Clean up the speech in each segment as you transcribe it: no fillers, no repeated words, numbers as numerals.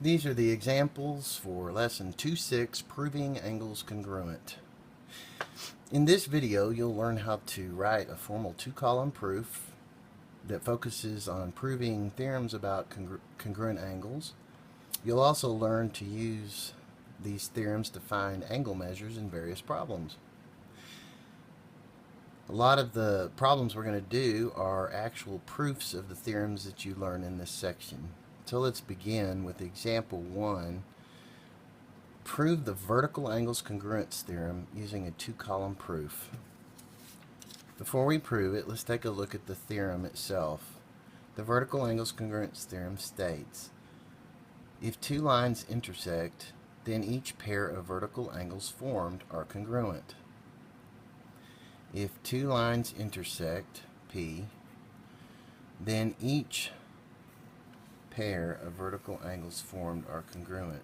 These are the examples for lesson 2.6, proving angles congruent. In this video, you'll learn how to write a formal two-column proof that focuses on proving theorems about congruent angles. You'll also learn to use these theorems to find angle measures in various problems. A lot of the problems we're going to do are actual proofs of the theorems that you learn in this section. So let's begin with example 1. Prove the vertical angles congruence theorem using a two-column proof. Before we prove it, let's take a look at the theorem itself. The vertical angles congruence theorem states, if two lines intersect, then each pair of vertical angles formed are congruent. If two lines intersect, P, then each pair of vertical angles formed are congruent,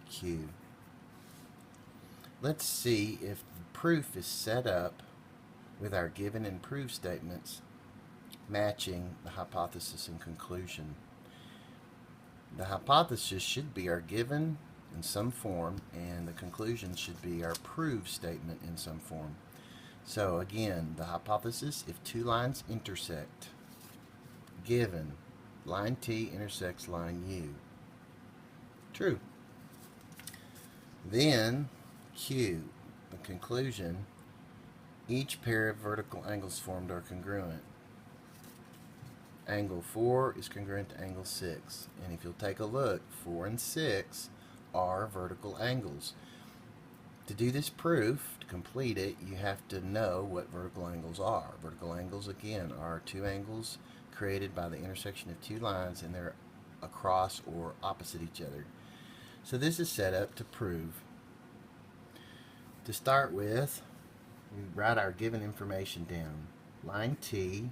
Q. Let's see if the proof is set up with our given and proved statements matching the hypothesis and conclusion. The hypothesis should be our given in some form, and the conclusion should be our proved statement in some form. So again, the hypothesis, if two lines intersect, given, line T intersects line U. True. Then Q, the conclusion, each pair of vertical angles formed are congruent. Angle 4 is congruent to angle 6. And if you'll take a look, 4 and 6 are vertical angles. To do this proof, to complete it, you have to know what vertical angles are. Vertical angles, again, are two angles created by the intersection of two lines, and they're across or opposite each other. So this is set up to prove. To start with, we write our given information down. Line T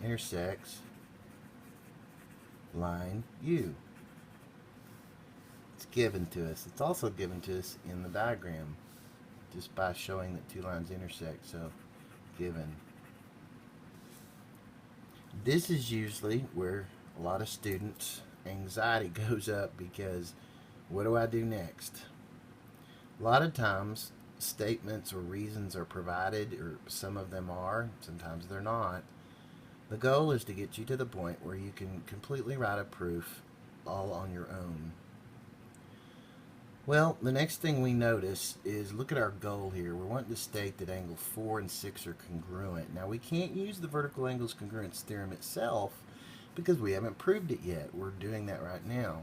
intersects line U. It's given to us. It's also given to us in the diagram just by showing that two lines intersect. So given. This is usually where a lot of students' anxiety goes up, because what do I do next? A lot of times statements or reasons are provided, or some of them are, sometimes they're not. The goal is to get you to the point where you can completely write a proof all on your own. Well, the next thing we notice is, look at our goal here. We're wanting to state that angle 4 and 6 are congruent. Now, we can't use the vertical angles congruence theorem itself because we haven't proved it yet. We're doing that right now.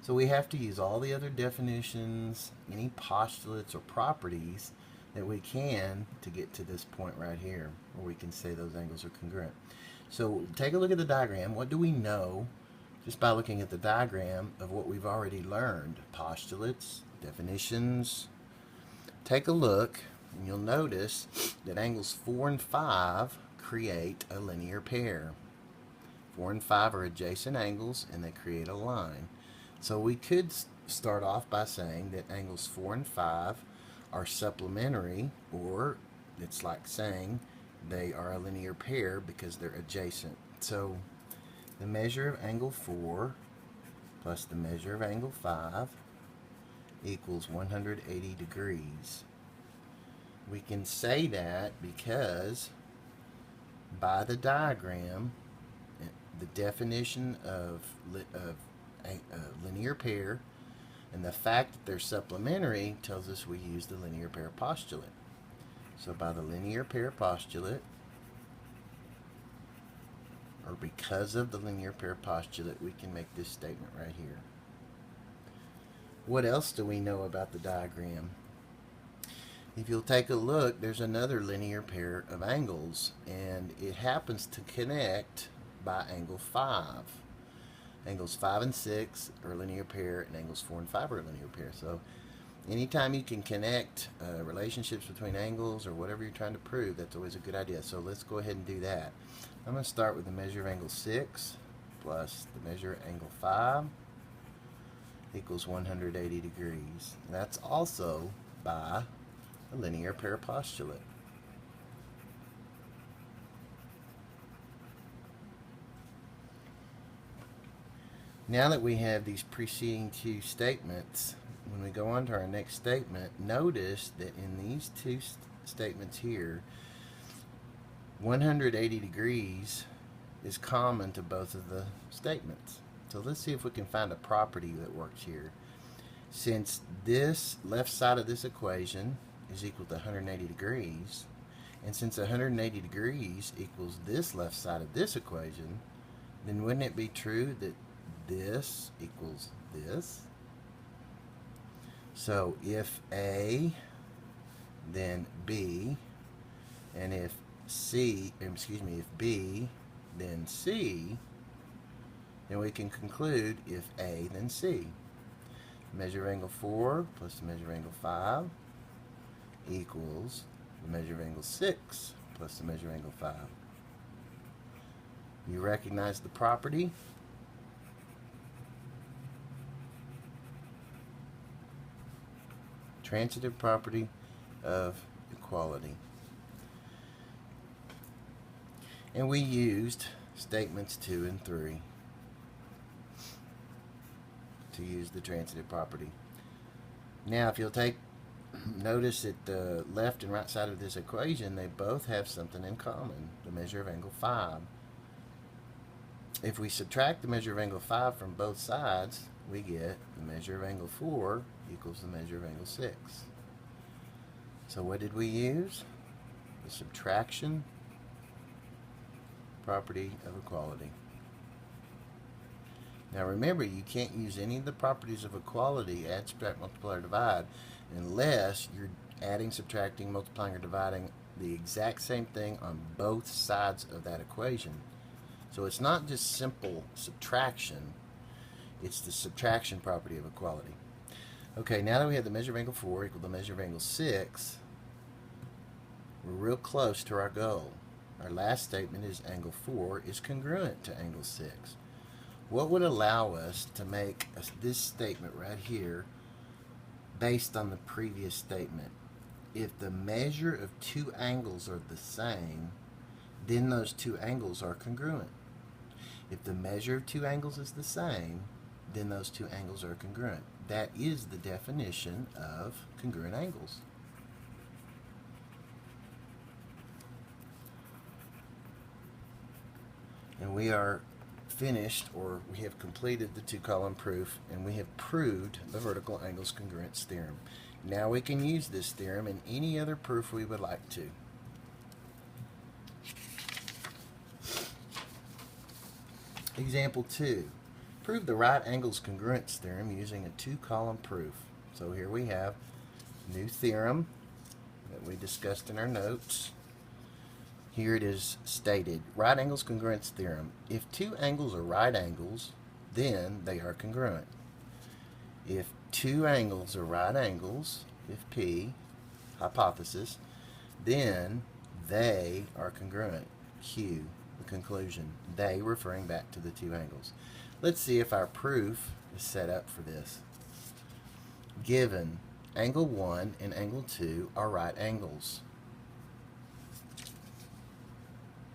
So we have to use all the other definitions, any postulates or properties that we can to get to this point right here where we can say those angles are congruent. So take a look at the diagram. What do we know just by looking at the diagram of what we've already learned? Postulates, definitions. Take a look and you'll notice that angles 4 and 5 create a linear pair. 4 and 5 are adjacent angles and they create a line. So we could start off by saying that angles 4 and 5 are supplementary, or it's like saying they are a linear pair because they're adjacent. So the measure of angle 4 plus the measure of angle 5 equals 180 degrees. We can say that because by the diagram, the definition of a linear pair and the fact that they're supplementary tells us we use the linear pair postulate. So by the linear pair postulate, or because of the linear pair postulate, we can make this statement right here. What else do we know about the diagram? If you'll take a look, there's another linear pair of angles, and it happens to connect by angle 5. Angles 5 and 6 are a linear pair, and angles 4 and 5 are a linear pair. So anytime you can connect relationships between angles or whatever you're trying to prove, that's always a good idea. So let's go ahead and do that. I'm going to start with the measure of angle 6 plus the measure of angle 5 equals 180 degrees. And that's also by a linear pair postulate. Now that we have these preceding two statements, when we go on to our next statement, notice that in these two statements here, 180 degrees is common to both of the statements. So let's see if we can find a property that works here. Since this left side of this equation is equal to 180 degrees, and since 180 degrees equals this left side of this equation, then wouldn't it be true that this equals this? So if A, then B, and if B, then C, then we can conclude if A, then C. Measure of angle 4 plus the measure of angle 5 equals the measure of angle 6 plus the measure of angle 5. You recognize the property? Transitive property of equality. And we used statements 2 and 3 to use the transitive property. Now, if you'll notice that the left and right side of this equation, they both have something in common, the measure of angle 5. If we subtract the measure of angle 5 from both sides, we get the measure of angle 4 equals the measure of angle 6. So what did we use? The subtraction property of equality. Now remember, you can't use any of the properties of equality, add, subtract, multiply, or divide, unless you're adding, subtracting, multiplying, or dividing the exact same thing on both sides of that equation. So it's not just simple subtraction, it's the subtraction property of equality. Okay, now that we have the measure of angle 4 equal the measure of angle 6, we're real close to our goal. Our last statement is angle 4 is congruent to angle 6. What would allow us to make this statement right here based on the previous statement? If the measure of two angles are the same, then those two angles are congruent. If the measure of two angles is the same, then those two angles are congruent. That is the definition of congruent angles. And we are finished, or we have completed the two-column proof, and we have proved the vertical angles congruence theorem. Now we can use this theorem in any other proof we would like to. Example 2. Prove the right angles congruence theorem using a two-column proof. So here we have a new theorem that we discussed in our notes. Here it is stated, right angles congruence theorem. If two angles are right angles, then they are congruent. If two angles are right angles, if P, hypothesis, then they are congruent. Q, the conclusion. They referring back to the two angles. Let's see if our proof is set up for this. Given angle 1 and angle 2 are right angles.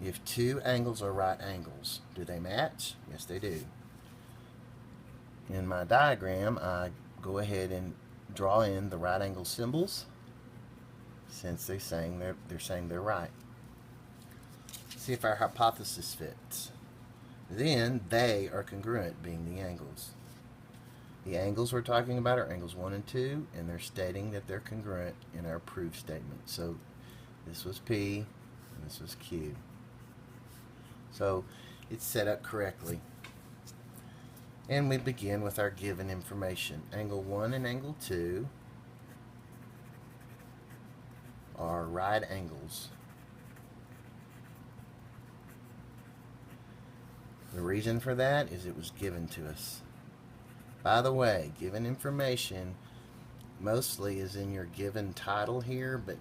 If two angles are right angles, do they match? Yes, they do. In my diagram, I go ahead and draw in the right angle symbols since they're saying they're right. See if our hypothesis fits. Then they are congruent, being the angles. The angles we're talking about are angles 1 and 2, and they're stating that they're congruent in our proof statement. So this was P, and this was Q. So it's set up correctly. And we begin with our given information. Angle 1 and angle 2 are right angles. The reason for that is it was given to us. By the way, given information mostly is in your given title here, but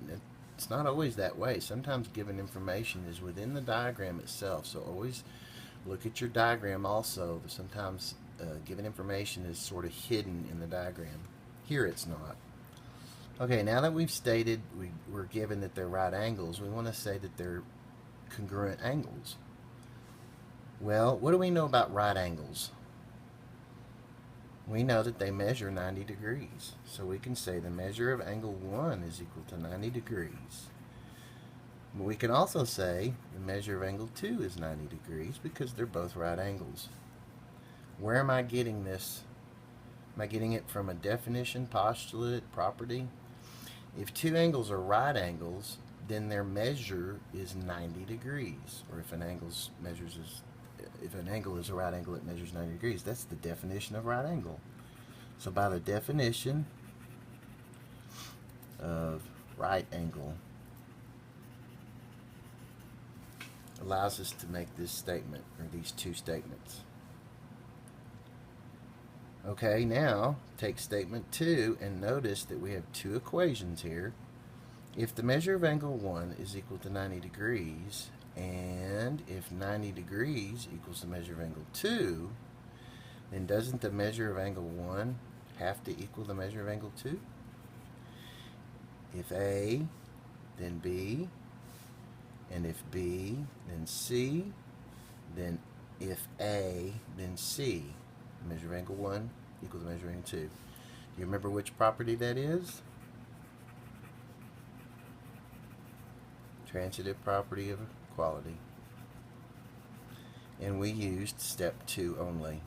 it's not always that way. Sometimes given information is within the diagram itself, so always look at your diagram also. Sometimes given information is sort of hidden in the diagram. Here it's not. Okay, now that we've stated we're given that they're right angles, we want to say that they're congruent angles. Well, what do we know about right angles? we know that they measure 90 degrees. So we can say the measure of angle 1 is equal to 90 degrees. But we can also say the measure of angle 2 is 90 degrees because they're both right angles. Where am I getting this? Am I getting it from a definition, postulate, property? If two angles are right angles, then their measure is 90 degrees. Or if an angle is a right angle, it measures 90 degrees. That's the definition of right angle. So by the definition of right angle, allows us to make this statement, or these two statements. Okay, now take statement 2 and notice that we have two equations here. If the measure of angle 1 is equal to 90 degrees, and if 90 degrees equals the measure of angle 2, then doesn't the measure of angle 1 have to equal the measure of angle 2? If A, then B, and if B, then C, then if A, then C. The measure of angle 1 equals the measure of angle 2. Do you remember which property that is? Transitive property of equality. And we used step 2 only.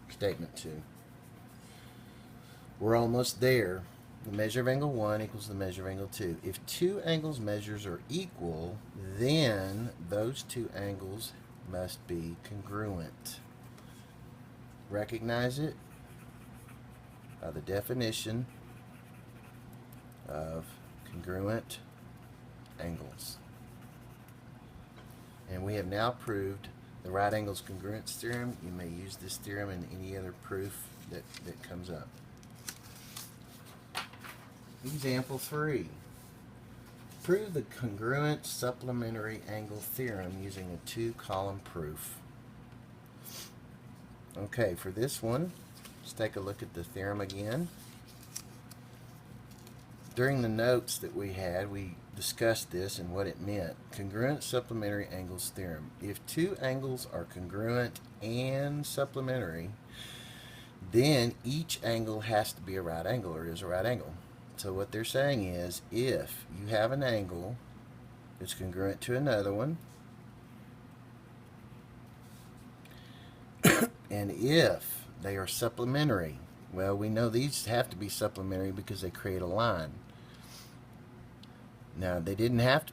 Statement 2. We're almost there. The measure of angle 1 equals the measure of angle 2. If two angles' measures are equal, then those two angles must be congruent. Recognize it by the definition of congruent angles. And we have now proved the right angles congruence theorem. You may use this theorem in any other proof that comes up. Example 3. Prove the congruent supplementary angle theorem using a 2-column proof. Okay, for this one, let's take a look at the theorem again. During the notes that we had, we discussed this and what it meant. Congruent supplementary angles theorem. If two angles are congruent and supplementary, then each angle has to be a right angle, or is a right angle. So what they're saying is, if you have an angle that's congruent to another one, and if they are supplementary, well, we know these have to be supplementary because they create a line. Now, they didn't have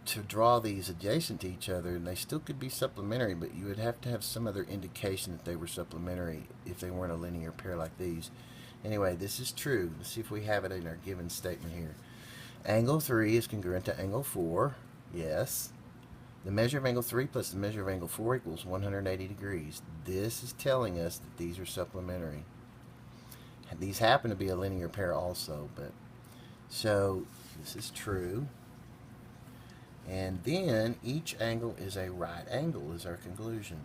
to draw these adjacent to each other, and they still could be supplementary, but you would have to have some other indication that they were supplementary if they weren't a linear pair like these. Anyway, this is true. Let's see if we have it in our given statement here. Angle 3 is congruent to angle 4. Yes. The measure of angle 3 plus the measure of angle 4 equals 180 degrees. This is telling us that these are supplementary. These happen to be a linear pair also, but so this is true. And then each angle is a right angle is our conclusion.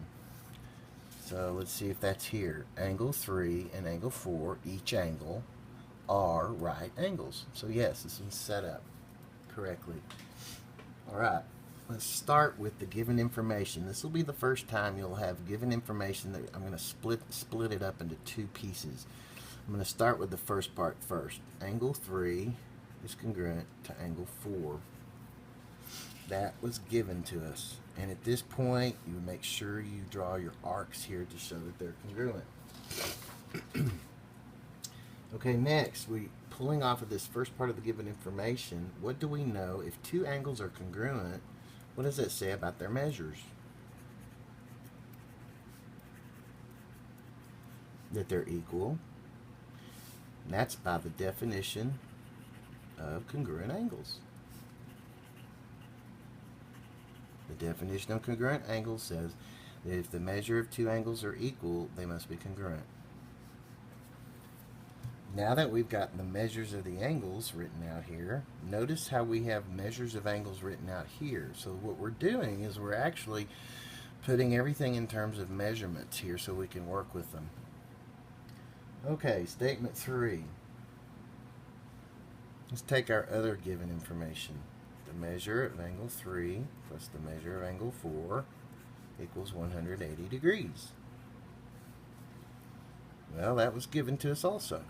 So let's see if that's here. Angle 3 and angle 4, each angle, are right angles. So yes, this one's set up correctly. Alright, let's start with the given information. This will be the first time you'll have given information that I'm going to split it up into two pieces. I'm going to start with the first part first. Angle 3 is congruent to angle 4. That was given to us. And at this point, you make sure you draw your arcs here to show that they're congruent. Okay, next, pulling off of this first part of the given information, what do we know? If two angles are congruent, what does that say about their measures? That they're equal. And that's by the definition of congruent angles. The definition of congruent angles says that if the measure of two angles are equal, they must be congruent. Now that we've got the measures of the angles written out here, notice how we have measures of angles written out here. So what we're doing is we're actually putting everything in terms of measurements here so we can work with them. Okay, statement 3. Let's take our other given information. The measure of angle 3 plus the measure of angle 4 equals 180 degrees. Well, that was given to us also.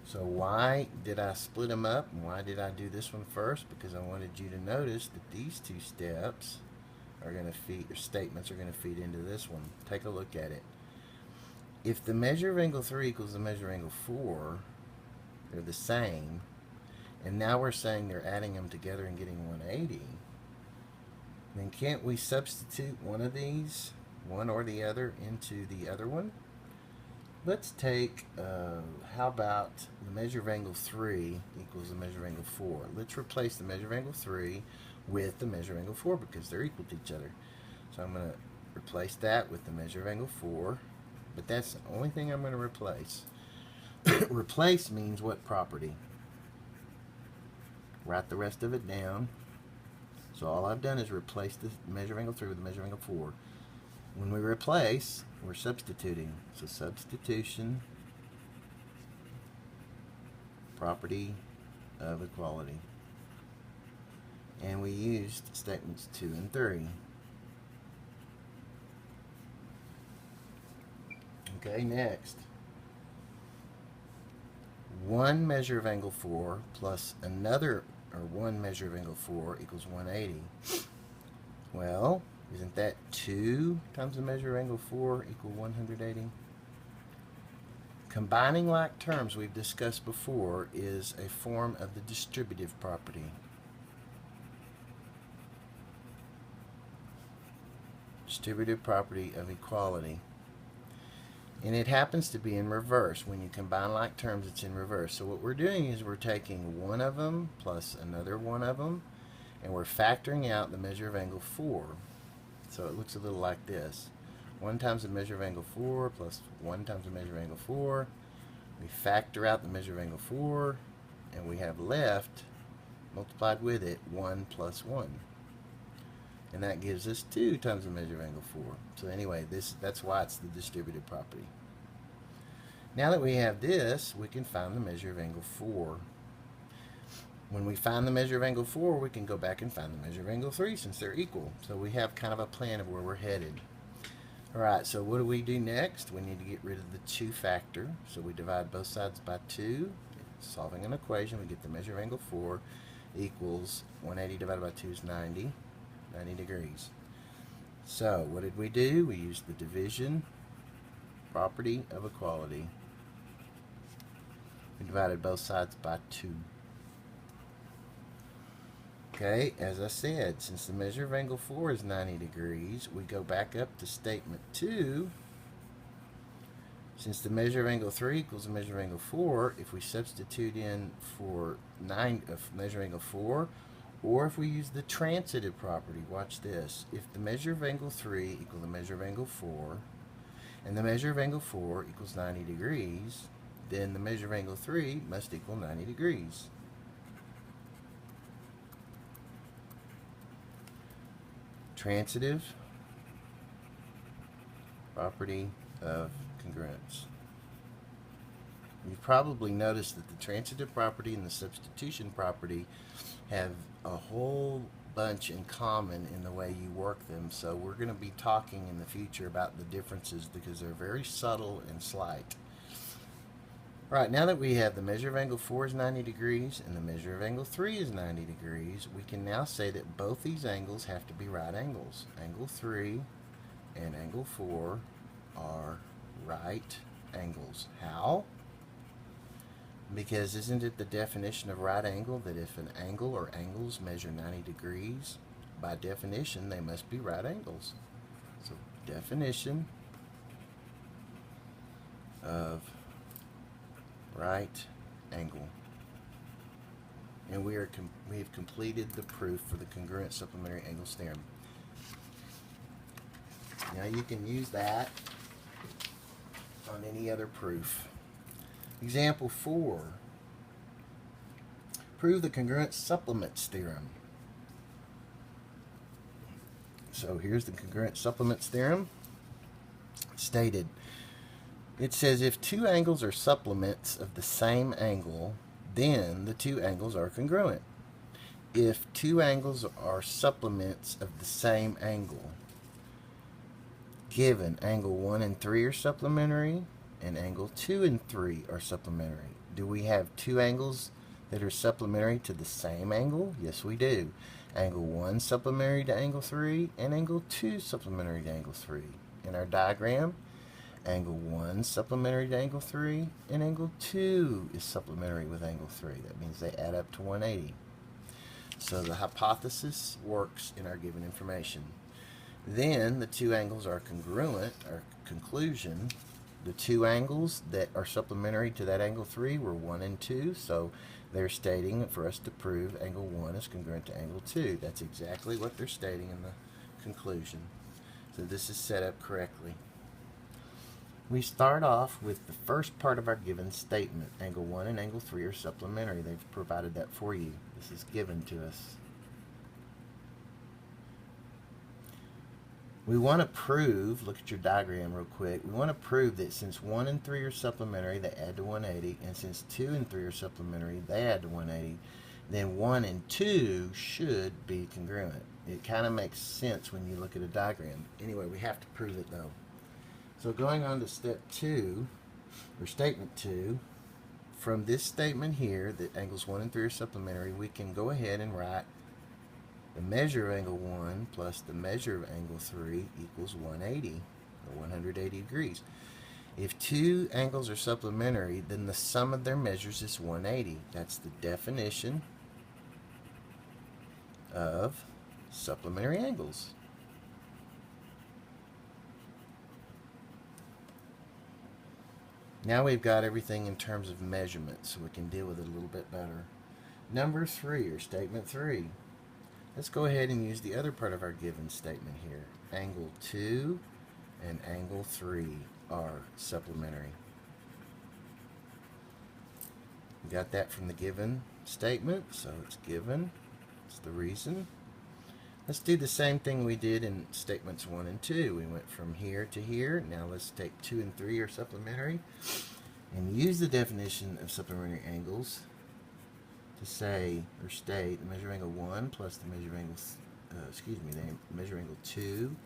So why did I split them up, and why did I do this one first? Because I wanted you to notice that these two steps are going to feed, or statements are going to feed into this one. Take a look at it. If the measure of angle 3 equals the measure of angle 4, they're the same, and now we're saying they're adding them together and getting 180, then can't we substitute one of these, one or the other, into the other one? Let's take, how about the measure of angle 3 equals the measure of angle 4. Let's replace the measure of angle 3 with the measure of angle 4 because they're equal to each other. So I'm going to replace that with the measure of angle 4, but that's the only thing I'm going to replace. Replace means what property? Write the rest of it down. So all I've done is replace the measure of angle 3 with the measure of angle 4. When we replace, we're substituting. So substitution, property of equality. And we used statements 2 and 3. Okay, next. One measure of angle 4 plus another, or one measure of angle 4 equals 180. Well, isn't that 2 times the measure of angle 4 equal 180? Combining like terms we've discussed before is a form of the distributive property. Distributive property of equality. And it happens to be in reverse. When you combine like terms, it's in reverse. So what we're doing is we're taking one of them plus another one of them, and we're factoring out the measure of angle 4. So it looks a little like this. 1 times the measure of angle 4 plus 1 times the measure of angle 4. We factor out the measure of angle 4, and we have left, multiplied with it, 1 plus 1. And that gives us 2 times the measure of angle 4. So anyway, that's why it's the distributive property. Now that we have this, we can find the measure of angle 4. When we find the measure of angle 4, we can go back and find the measure of angle 3 since they're equal. So we have kind of a plan of where we're headed. Alright, so what do we do next? We need to get rid of the 2 factor. So we divide both sides by 2. Solving an equation, we get the measure of angle 4 equals 180 divided by 2 is 90 degrees. So what did we do? We used the division property of equality. We divided both sides by 2. Okay, as I said, since the measure of angle 4 is 90 degrees, we go back up to statement 2. Since the measure of angle 3 equals the measure of angle 4, if we substitute in for measure of angle 4, or if we use the transitive property, watch this. If the measure of angle 3 equals the measure of angle 4, and the measure of angle 4 equals 90 degrees, then the measure of angle 3 must equal 90 degrees. Transitive property of congruence. You've probably noticed that the transitive property and the substitution property have a whole bunch in common in the way you work them. So we're going to be talking in the future about the differences because they're very subtle and slight. Right, now that we have the measure of angle 4 is 90 degrees and the measure of angle 3 is 90 degrees, we can now say that both these angles have to be right angles. Angle 3 and angle 4 are right angles. How? Because isn't it the definition of right angle that if an angle or angles measure 90 degrees, by definition they must be right angles. So definition of right angle. And we have completed the proof for the congruent supplementary angles theorem. Now you can use that on any other proof. Example 4. Prove the congruent supplements theorem. So here's the congruent supplements theorem. Stated. It says if 2 angles are supplements of the same angle, then the 2 angles are congruent. If 2 angles are supplements of the same angle, given angle 1 and 3 are supplementary and angle 2 and 3 are supplementary. Do we have two angles that are supplementary to the same angle? Yes, we do. Angle 1 supplementary to angle 3 and angle 2 supplementary to angle 3. In our diagram, angle 1 supplementary to angle 3 and angle 2 is supplementary with angle 3. That means they add up to 180. So the hypothesis works in our given information. Then the two angles are congruent, our conclusion. The two angles that are supplementary to that angle 3 were 1 and 2, so they're stating for us to prove angle 1 is congruent to angle 2. That's exactly what they're stating in the conclusion. So this is set up correctly. We start off with the first part of our given statement. Angle 1 and angle 3 are supplementary. They've provided that for you. This is given to us. We want to prove, look at your diagram real quick, we want to prove that since 1 and 3 are supplementary, they add to 180, and since 2 and 3 are supplementary, they add to 180, then 1 and 2 should be congruent. It kind of makes sense when you look at a diagram. Anyway, we have to prove it though. So going on to step 2, or statement 2, from this statement here that angles 1 and 3 are supplementary, we can go ahead and write the measure of angle 1 plus the measure of angle 3 equals 180, or 180 degrees. If two angles are supplementary, then the sum of their measures is 180. That's the definition of supplementary angles. Now we've got everything in terms of measurement, so we can deal with it a little bit better. Number 3, or statement 3. Let's go ahead and use the other part of our given statement here. Angle 2 and angle 3 are supplementary. We got that from the given statement, so it's given. It's the reason. Let's do the same thing we did in statements 1 and 2. We went from here to here. Now let's take 2 and 3 are supplementary and use the definition of supplementary angles to say or state the measure of angle 1 plus the measure of angle, the measure of angle 2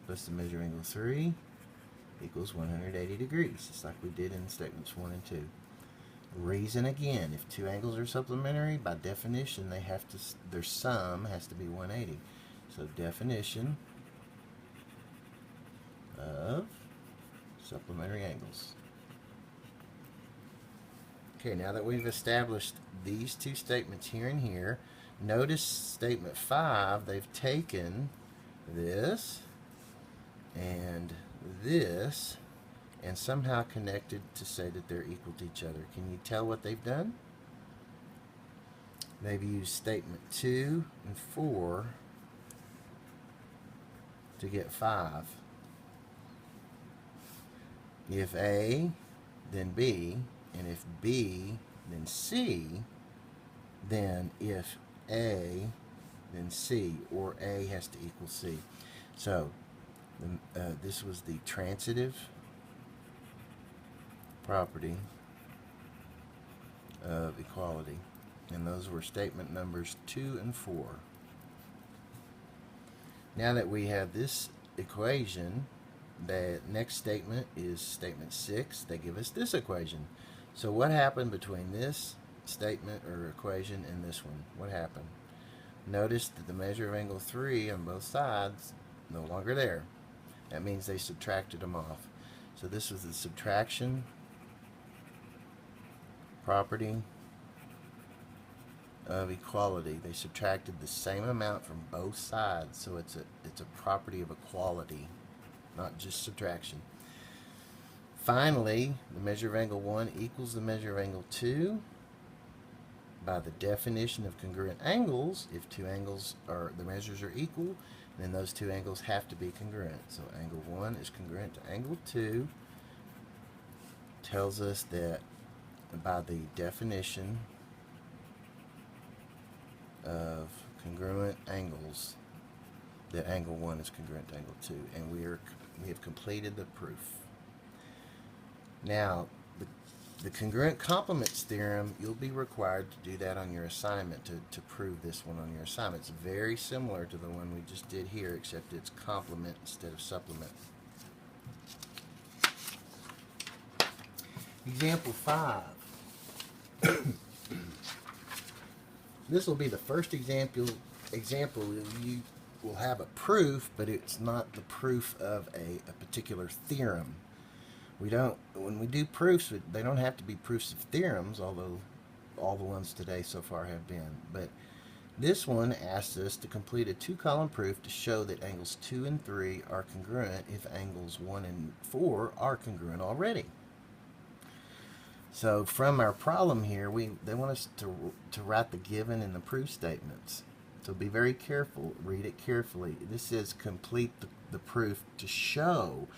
plus the measure of angle 3 equals 180 degrees, just like we did in statements 1 and 2. Reason again, if two angles are supplementary, by definition they have to, their sum has to be 180. So definition of supplementary angles. Okay, now that we've established these two statements here and here, notice statement 5, they've taken this and this and somehow connected to say that they're equal to each other. Can you tell what they've done? They've used statement 2 and 4 to get 5. If A, then B, and if B, then C, then if A, then C, or A has to equal C. So this was the transitive property of equality, and those were statement numbers 2 and 4. Now that we have this equation, the next statement is statement 6. They give us this equation. So what happened between this statement or equation and this one? What happened? Notice that the measure of angle 3 on both sides no longer there. That means they subtracted them off. So this was the subtraction property of equality. They subtracted the same amount from both sides, so it's a property of equality, not just subtraction. Finally, the measure of angle 1 equals the measure of angle 2. By the definition of congruent angles, if two angles are, the measures are equal, then those two angles have to be congruent. So angle 1 is congruent to angle 2. Tells us that by the definition of congruent angles, that angle 1 is congruent to angle 2, and we have completed the proof. Now, the congruent complements theorem, you'll be required to do that on your assignment, to prove this one on your assignment. It's very similar to the one we just did here, except it's complement instead of supplement. Example 5. This will be the first example you will have a proof, but it's not the proof of a particular theorem. When we do proofs, they don't have to be proofs of theorems, although all the ones today so far have been. But this one asks us to complete a 2-column proof to show that angles 2 and 3 are congruent if angles 1 and 4 are congruent already. So from our problem here, they want us to write the given and the proof statements. So be very careful, read it carefully. This says complete the proof to show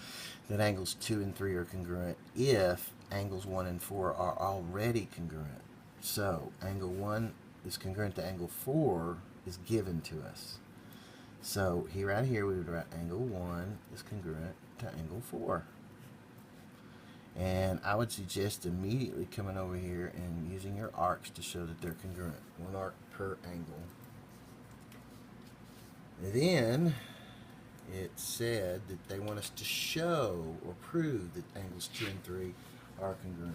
that angles 2 and 3 are congruent if angles 1 and 4 are already congruent. So angle 1 is congruent to angle 4 is given to us. So right here we would write angle 1 is congruent to angle 4. And I would suggest immediately coming over here and using your arcs to show that they're congruent. 1 arc per angle. Then it said that they want us to show or prove that angles 2 and 3 are congruent.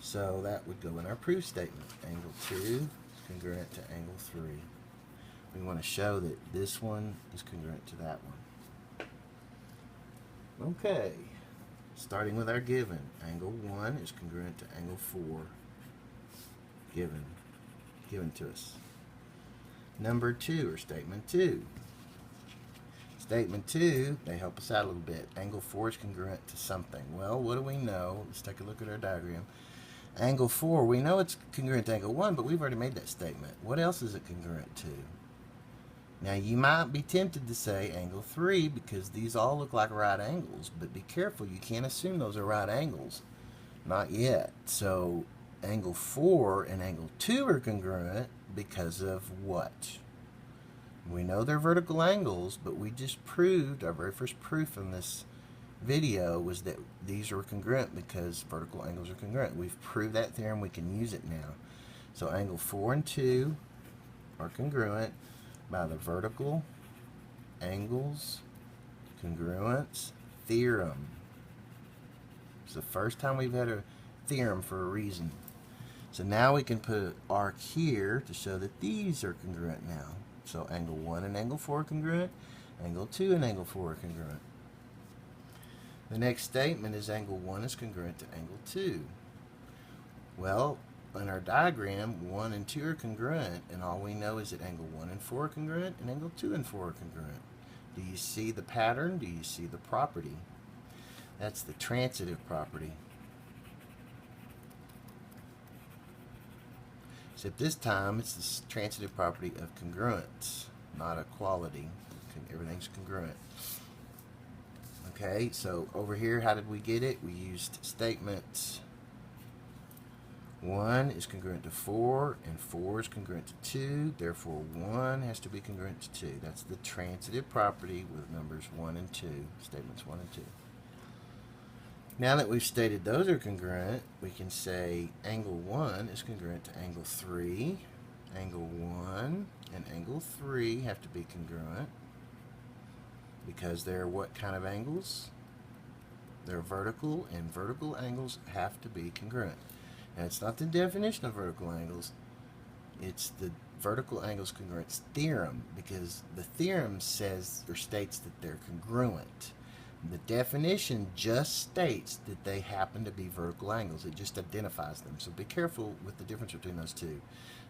So that would go in our proof statement. Angle 2 is congruent to angle 3. We want to show that this one is congruent to that one. Okay. Starting with our given, angle 1 is congruent to angle 4, given to us. Number 2, or statement 2. Statement 2, they help us out a little bit. Angle 4 is congruent to something. Well, what do we know? Let's take a look at our diagram. Angle 4, we know it's congruent to angle 1, but we've already made that statement. What else is it congruent to? Now, you might be tempted to say angle 3 because these all look like right angles, but be careful, you can't assume those are right angles. Not yet. So, angle 4 and angle 2 are congruent because of what? We know they're vertical angles, but we just proved, our very first proof in this video was that these are congruent because vertical angles are congruent. We've proved that theorem, we can use it now. So, angle 4 and 2 are congruent by the vertical angles congruence theorem. It's the first time we've had a theorem for a reason. So now we can put an arc here to show that these are congruent now. So angle 1 and angle 4 are congruent, angle 2 and angle 4 are congruent. The next statement is angle 1 is congruent to angle 2. Well, in our diagram, 1 and 2 are congruent, and all we know is that angle 1 and 4 are congruent, and angle 2 and 4 are congruent. Do you see the pattern? Do you see the property? That's the transitive property. Except this time, it's the transitive property of congruence, not equality. Everything's congruent. Okay, so over here, how did we get it? We used statements. 1 is congruent to 4, and 4 is congruent to 2. Therefore, 1 has to be congruent to 2. That's the transitive property with numbers 1 and 2, statements 1 and 2. Now that we've stated those are congruent, we can say angle 1 is congruent to angle 3. Angle 1 and angle 3 have to be congruent because they're what kind of angles? They're vertical, and vertical angles have to be congruent. Now, it's not the definition of vertical angles, it's the vertical angles congruence theorem, because the theorem says or states that they're congruent. The definition just states that they happen to be vertical angles. It just identifies them. So be careful with the difference between those two.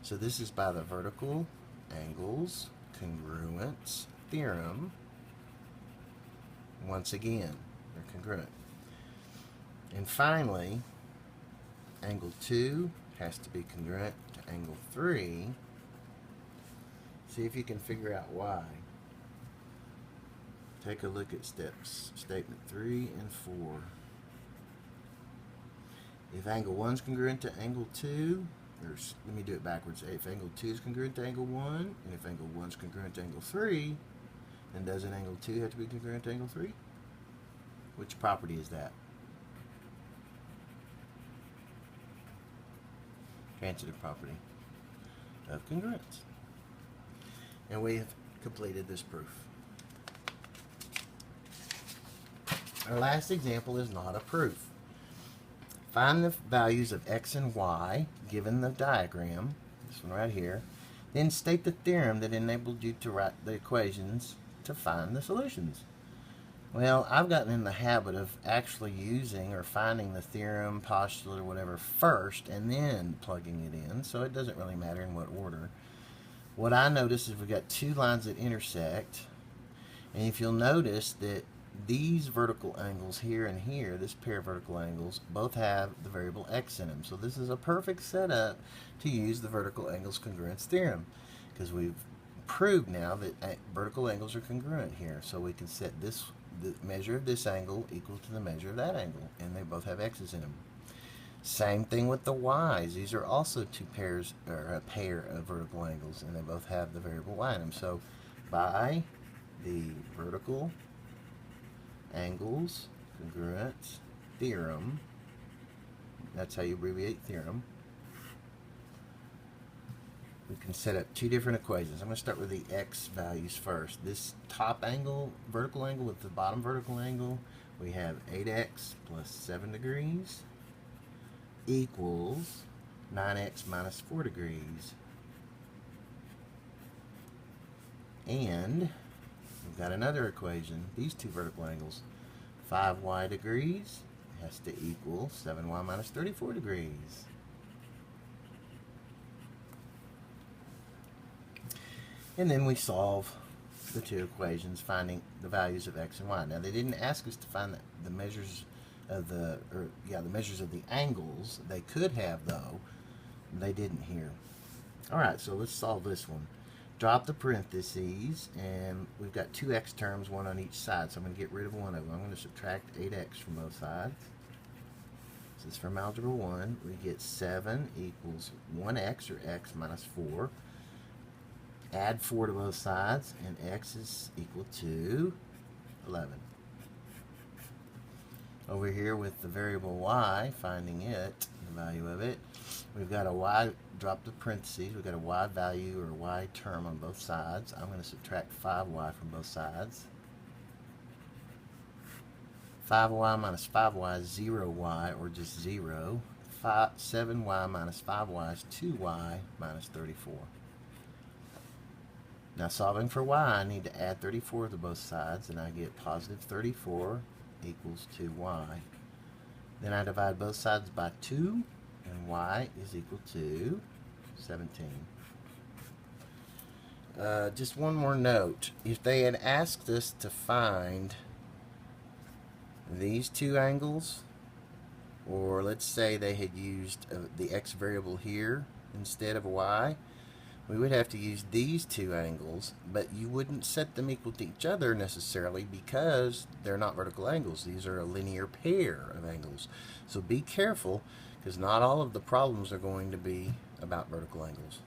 So this is by the vertical angles congruence theorem. Once again, they're congruent. And finally, angle 2 has to be congruent to angle 3. See if you can figure out why. Take a look at statement 3 and 4. If angle 1 is congruent to angle 2, let me do it backwards. If angle 2 is congruent to angle 1, and if angle 1 is congruent to angle 3, then doesn't angle 2 have to be congruent to angle 3? Which property is that? Transitive property of congruence. And we have completed this proof. Our last example is not a proof. find the values of x and y given the diagram, this one right here, then state the theorem that enabled you to write the equations to find the solutions. Well, I've gotten in the habit of actually using or finding the theorem, postulate, or whatever first and then plugging it in, so it doesn't really matter in what order. What I notice is we've got two lines that intersect, and if you'll notice that these vertical angles here and here, this pair of vertical angles, both have the variable x in them. So this is a perfect setup to use the vertical angles congruence theorem, because we've proved now that vertical angles are congruent here. So we can set the measure of this angle equal to the measure of that angle, and they both have x's in them. Same thing with the y's. These are also two pairs, or a pair of vertical angles, and they both have the variable y in them. So by the vertical angles congruence theorem, that's how you abbreviate theorem, we can set up two different equations. I'm going to start with the x values first. This top angle, vertical angle, with the bottom vertical angle, we have 8x plus 7 degrees equals 9x minus 4 degrees. And we've got another equation. These two vertical angles, 5y degrees has to equal 7y minus 34 degrees. And then we solve the two equations, finding the values of x and y. Now, they didn't ask us to find the measures of the measures of the angles. They could have, though. They didn't here. All right, so let's solve this one. Drop the parentheses, and we've got two x terms, one on each side. So I'm going to get rid of one of them. I'm going to subtract 8x from both sides. This is from Algebra 1. We get 7 equals 1x, or x minus 4. Add 4 to both sides, and x is equal to 11. Over here with the variable y, finding it, the value of it, we've got a y, drop the parentheses, we've got a y value or y term on both sides. I'm going to subtract 5y from both sides. 5y minus 5y is 0y, or just 0. 7y minus 5y is 2y minus 34. Now, solving for y, I need to add 34 to both sides, and I get positive 34 equals 2y. Then I divide both sides by 2, and y is equal to 17. Just one more note. If they had asked us to find these two angles, or let's say they had used the x variable here instead of y, we would have to use these two angles, but you wouldn't set them equal to each other necessarily, because they're not vertical angles. These are a linear pair of angles. So be careful, because not all of the problems are going to be about vertical angles.